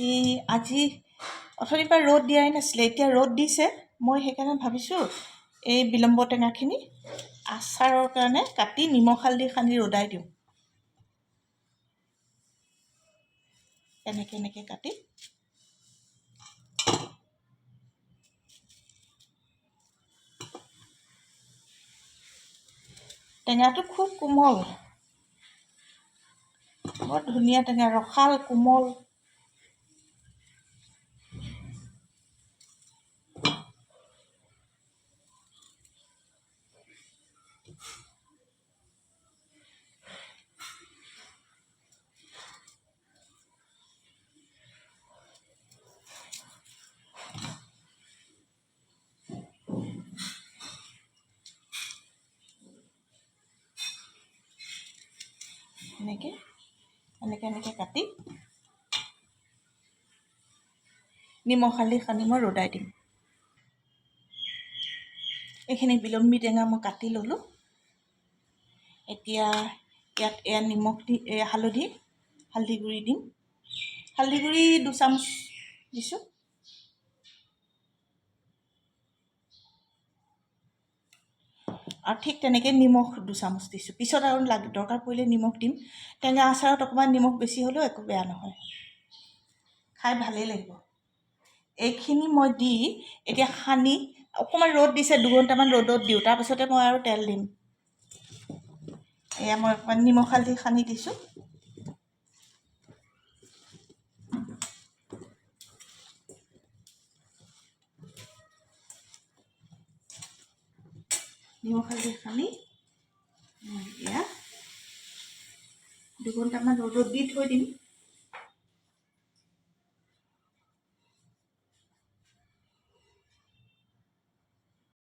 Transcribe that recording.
এই আজি অথনিৰ পৰা ৰ'দ দিয়াই নাছিলে, এতিয়া ৰ'দ দিছে। মই সেইকাৰণে ভাবিছোঁ এই বিলম্ব টেঙাখিনি আচাৰৰ কাৰণে কাটি নিমখ হালধি সানি ৰ'দাই দিওঁ। এনেকৈ কাটি টেঙাটো খুব কোমল, বৰ ধুনীয়া টেঙা, ৰসাল কোমল। এনেকৈ কাটি নিমখ হালধি সানি মই ৰ'দাই দিম। এইখিনি বিলম্বী টেঙা মই কাটি ল'লোঁ। এতিয়া ইয়াত নিমখ দি হালধি গুড়ি দিম। হালধি গুড়ি 2 চামুচ দিছোঁ। আৰু ঠিক তেনেকৈ নিমখ 2 চামুচ দিছোঁ। পিছত আৰু দৰকাৰ পৰিলে নিমখ দিম। টেঙা আচাৰত অকণমান নিমখ বেছি হ'লেও একো বেয়া নহয়, খাই ভালেই লাগিব। এইখিনি মই দি এতিয়া সানি অকণমান ৰ'দ দিছে, 2 ঘণ্টামান ৰ'দত দিওঁ, তাৰপিছতে মই আৰু তেল দিম। এয়া মই অকণমান নিমখ হালধি সানি দিছোঁ। নিমখ হালধি সানি মই এতিয়া 2 ঘণ্টামান ৰ'দত দি থৈ দিম।